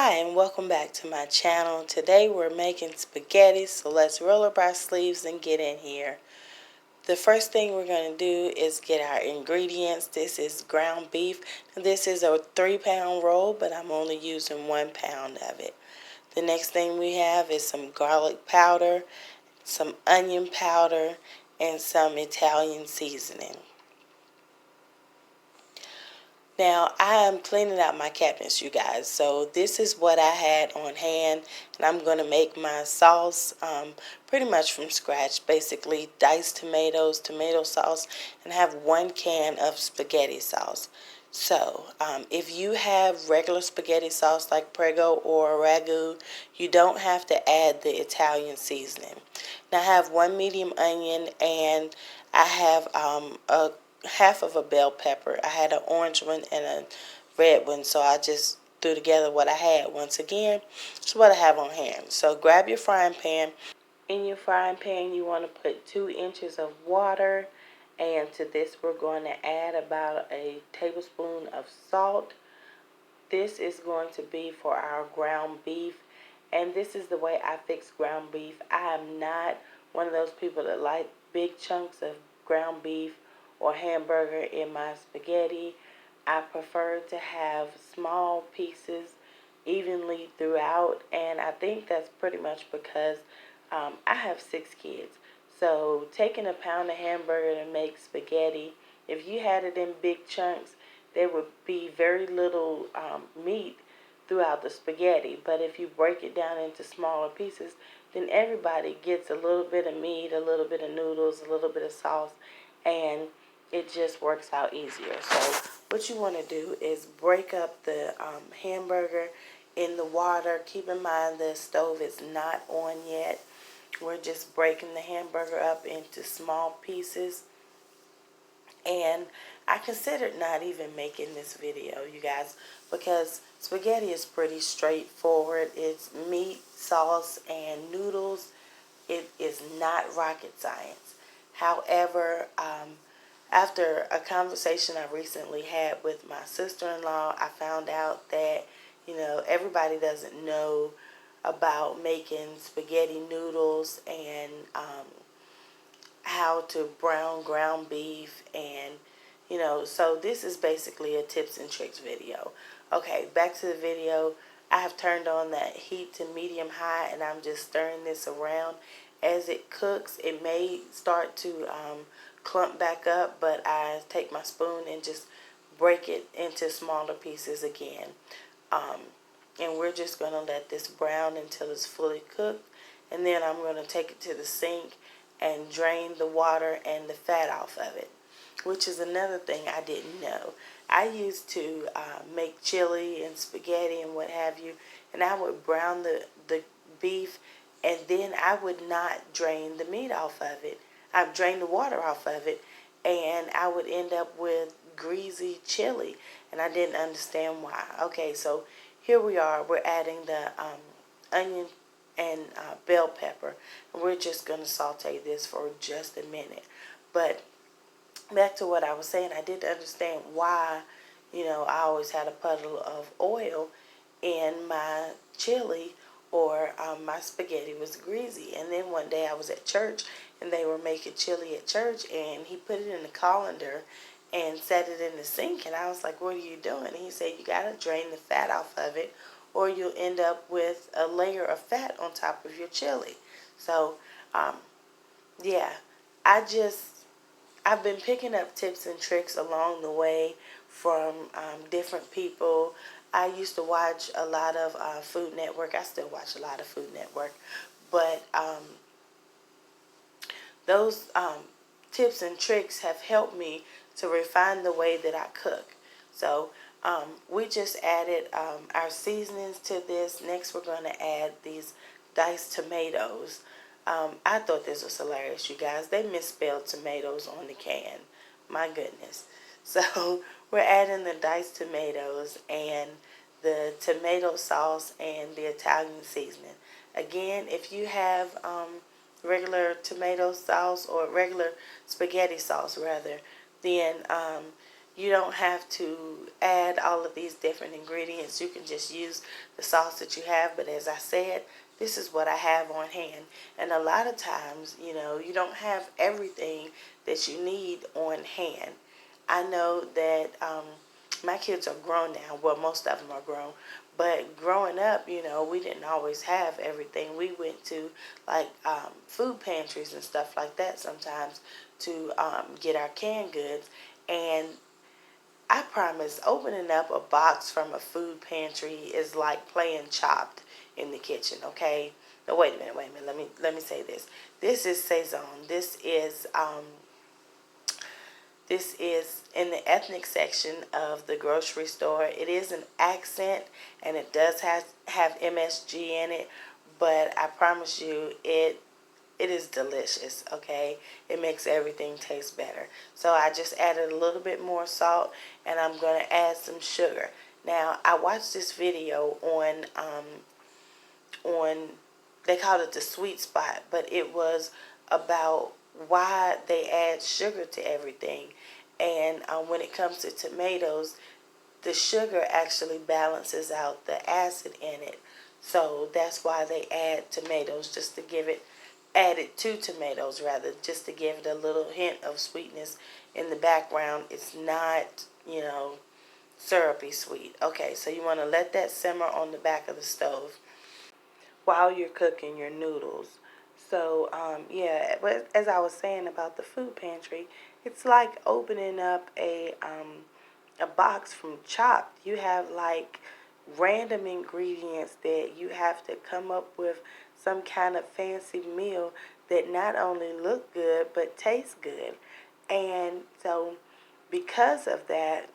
Hi and welcome back to my channel. Today we're making spaghetti, so let's roll up our sleeves and get in here. The first thing we're going to do is get our ingredients. This is ground beef. This is a 3-pound roll, but I'm only using 1 pound of it. The next thing we have is some garlic powder, some onion powder, and some Italian seasoning. Now, I am cleaning out my cabinets, you guys. So this is what I had on hand, and I'm going to make my sauce pretty much from scratch. Basically, diced tomatoes, tomato sauce, and have 1 can of spaghetti sauce. So, if you have regular spaghetti sauce like Prego or Ragu, you don't have to add the Italian seasoning. Now, I have 1 medium onion, and I have a half of a bell pepper. I had an orange one and a red one, so I just threw together what I had. Once again, it's what I have on hand. So grab your frying pan. In your frying pan, you want to put 2 inches of water, and to this we're going to add about a tablespoon of salt. This is going to be for our ground beef, and this is the way I fix ground beef. I am not one of those people that like big chunks of ground beef or hamburger in my spaghetti. I prefer to have small pieces evenly throughout, and I think that's pretty much because I have 6 kids. So taking a pound of hamburger to make spaghetti, if you had it in big chunks, there would be very little meat throughout the spaghetti. But if you break it down into smaller pieces, then everybody gets a little bit of meat, a little bit of noodles, a little bit of sauce, and it just works out easier. So what you want to do is break up the hamburger in the water. Keep in mind the stove is not on yet. We're just breaking the hamburger up into small pieces. And I considered not even making this video, you guys, because spaghetti is pretty straightforward. It's meat, sauce, and noodles. It is not rocket science. However, after a conversation I recently had with my sister-in-law, I found out that, everybody doesn't know about making spaghetti noodles and how to brown ground beef, and so this is basically a tips and tricks video. Okay, back to the video. I have turned on that heat to medium high, and I'm just stirring this around. As it cooks, it may start to clump back up, but I take my spoon and just break it into smaller pieces again. And we're just going to let this brown until it's fully cooked, and then I'm going to take it to the sink and drain the water and the fat off of it, which is another thing I didn't know. I used to make chili and spaghetti and what have you, and I would brown the beef, and then I would not drain the meat off of it. I'd drain the water off of it, and I would end up with greasy chili, and I didn't understand why. Okay, so here we are. We're adding the onion and bell pepper. And we're just going to saute this for just a minute. But back to what I was saying, I didn't understand why, I always had a puddle of oil in my chili, or my spaghetti was greasy. And then one day I was at church, and they were making chili at church, and he put it in the colander and set it in the sink, and I was like, what are you doing? And he said, you got to drain the fat off of it, or you'll end up with a layer of fat on top of your chili. So, yeah, I've been picking up tips and tricks along the way from different people. I used to watch a lot of Food Network. I still watch a lot of Food Network, but those tips and tricks have helped me to refine the way that I cook. So we just added our seasonings to this. Next, we're going to add these diced tomatoes. I thought this was hilarious, you guys. They misspelled tomatoes on the can. My goodness. So we're adding the diced tomatoes and the tomato sauce and the Italian seasoning. Again, if you have regular tomato sauce, or regular spaghetti sauce rather, then You don't have to add all of these different ingredients. You can just use the sauce that you have. But as I said, this is what I have on hand. And a lot of times, you don't have everything that you need on hand. I know that my kids are grown now. Well, most of them are grown. But growing up, we didn't always have everything. We went to like food pantries and stuff like that sometimes to get our canned goods. And I promise, opening up a box from a food pantry is like playing Chopped in the kitchen. Okay. No, wait a minute. Let me say this. This is Saison. This is in the ethnic section of the grocery store. It is an accent and it does have MSG in it, but I promise you it is delicious, okay? It makes everything taste better. So I just added a little bit more salt and I'm going to add some sugar. Now, I watched this video on they called it the sweet spot, but it was about why they add sugar to everything. And when it comes to tomatoes, the sugar actually balances out the acid in it. So that's why they add tomatoes, just to give it, add it to tomatoes rather, just to give it a little hint of sweetness in the background. It's not, syrupy sweet. Okay, so you want to let that simmer on the back of the stove while you're cooking your noodles. So, yeah, but as I was saying about the food pantry, it's like opening up a box from Chopped. You have like random ingredients that you have to come up with some kind of fancy meal that not only look good but taste good. And so because of that,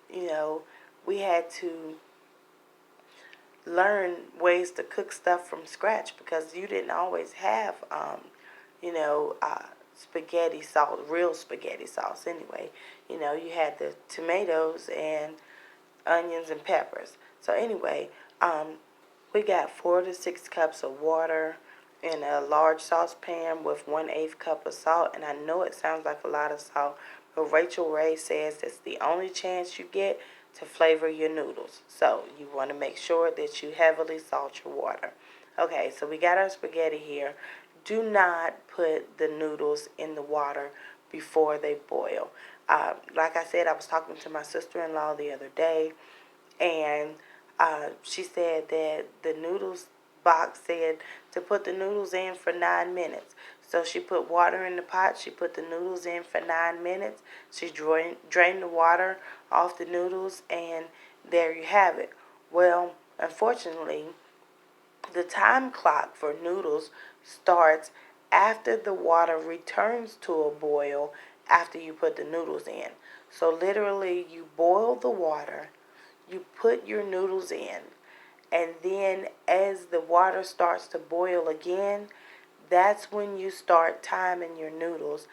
we had to learn ways to cook stuff from scratch because you didn't always have, you know, uh, spaghetti sauce, real spaghetti sauce anyway. You had the tomatoes and onions and peppers. So anyway, we got 4 to 6 cups of water in a large saucepan with 1/8 cup of salt. And I know it sounds like a lot of salt, but Rachel Ray says it's the only chance you get to flavor your noodles. So you want to make sure that you heavily salt your water. Okay, so we got our spaghetti here. Do not put the noodles in the water before they boil. Like I said, I was talking to my sister-in-law the other day, and she said that the noodles box said to put the noodles in for 9 minutes. So she put water in the pot. She put the noodles in for 9 minutes. She drained the water off the noodles, and there you have it. Well, unfortunately, the time clock for noodles starts after the water returns to a boil after you put the noodles in. So literally, you boil the water, you put your noodles in, and then as the water starts to boil again, that's when you start timing your noodles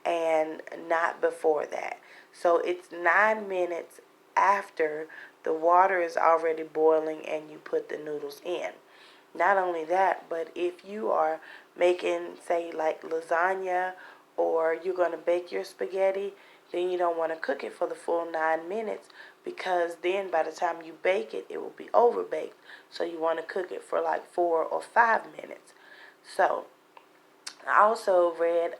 and not before that. So it's 9 minutes after the water is already boiling and you put the noodles in. Not only that, but if you are making, say, like lasagna, or you're going to bake your spaghetti, then you don't want to cook it for the full 9 minutes, because then by the time you bake it, it will be overbaked. So you want to cook it for like 4 or 5 minutes. So I also read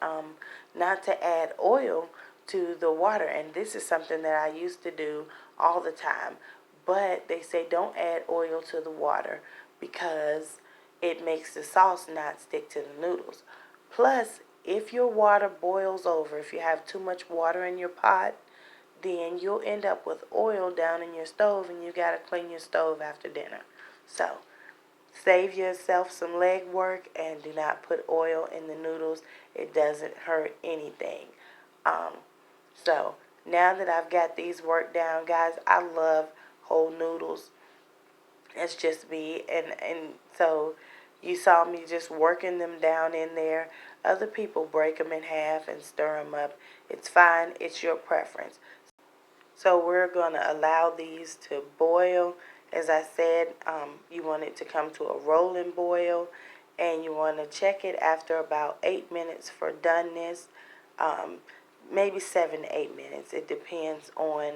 not to add oil to the water, and this is something that I used to do all the time. But they say don't add oil to the water because it makes the sauce not stick to the noodles. Plus, if your water boils over, if you have too much water in your pot, then you'll end up with oil down in your stove, and you got to clean your stove after dinner. So, save yourself some leg work and do not put oil in the noodles. It doesn't hurt anything. Um, so now that I've got these worked down, guys, I love whole noodles. It's just me. And so you saw me just working them down in there. Other people break them in half and stir them up. It's fine. It's your preference. So we're going to allow these to boil. As I said, you want it to come to a rolling boil, and you want to check it after about 8 minutes for doneness. Um, maybe 7 to 8 minutes. It depends on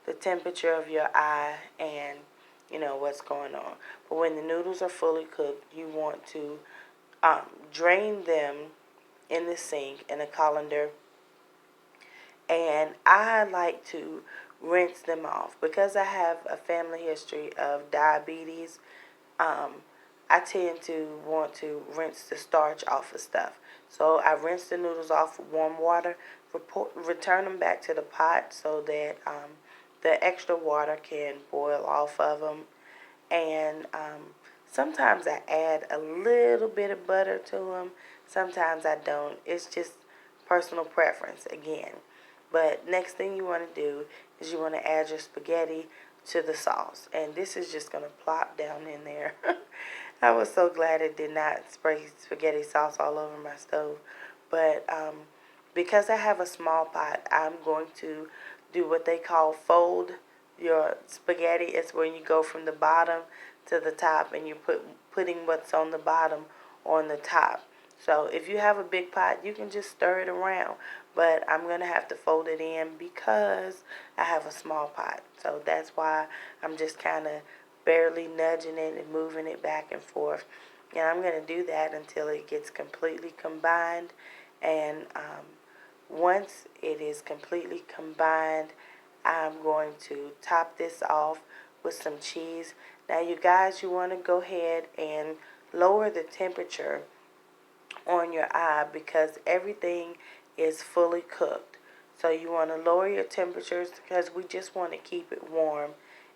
the temperature of your eye and what's going on. But when the noodles are fully cooked, you want to drain them in the sink in a colander, and I like to rinse them off because I have a family history of diabetes. um, I tend to want to rinse the starch off of stuff. So I rinse the noodles off with warm water, return them back to the pot so that the extra water can boil off of them. And sometimes I add a little bit of butter to them. Sometimes I don't. It's just personal preference again. But next thing you want to do is you want to add your spaghetti to the sauce. And this is just going to plop down in there. I was so glad it did not spray spaghetti sauce all over my stove. But because I have a small pot, I'm going to do what they call fold your spaghetti. It's when you go from the bottom to the top and you're putting what's on the bottom on the top. So if you have a big pot, you can just stir it around. But I'm going to have to fold it in because I have a small pot. So that's why I'm just kind of barely nudging it and moving it back and forth. And I'm going to do that until it gets completely combined. And once it is completely combined, I'm going to top this off with some cheese. Now, you guys, you want to go ahead and lower the temperature on your eye because everything is fully cooked. So you want to lower your temperatures because we just want to keep it warm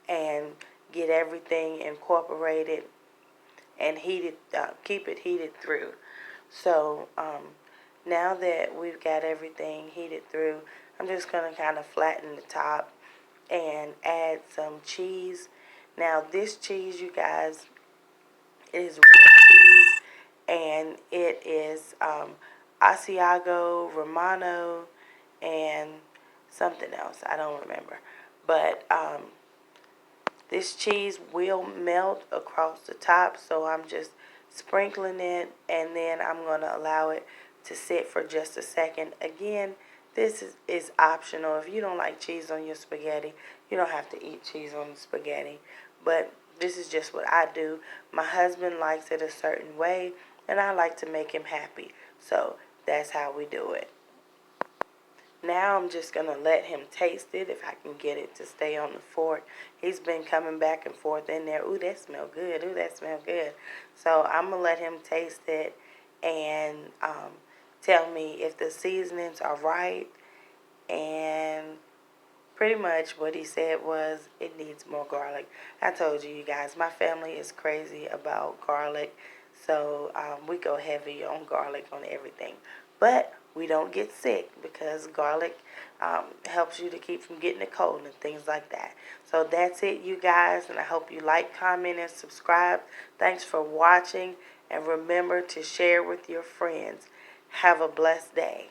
and get everything incorporated and heated, keep it heated through. So now that we've got everything heated through, I'm just going to kind of flatten the top and add some cheese. Now this cheese, you guys, is real cheese, and it is Asiago Romano and something else. I don't remember. But this cheese will melt across the top, so I'm just sprinkling it, and then I'm going to allow it to sit for just a second. Again, this is optional. If you don't like cheese on your spaghetti, you don't have to eat cheese on the spaghetti. But this is just what I do. My husband likes it a certain way, and I like to make him happy. So that's how we do it. Now I'm just going to let him taste it if I can get it to stay on the fork. He's been coming back and forth in there. Ooh, that smells good. Ooh, that smells good. So I'm going to let him taste it and tell me if the seasonings are right. And pretty much what he said was it needs more garlic. I told you, you guys, my family is crazy about garlic. So we go heavy on garlic on everything. But we don't get sick because garlic helps you to keep from getting a cold and things like that. So that's it, you guys. And I hope you like, comment, and subscribe. Thanks for watching. And remember to share with your friends. Have a blessed day.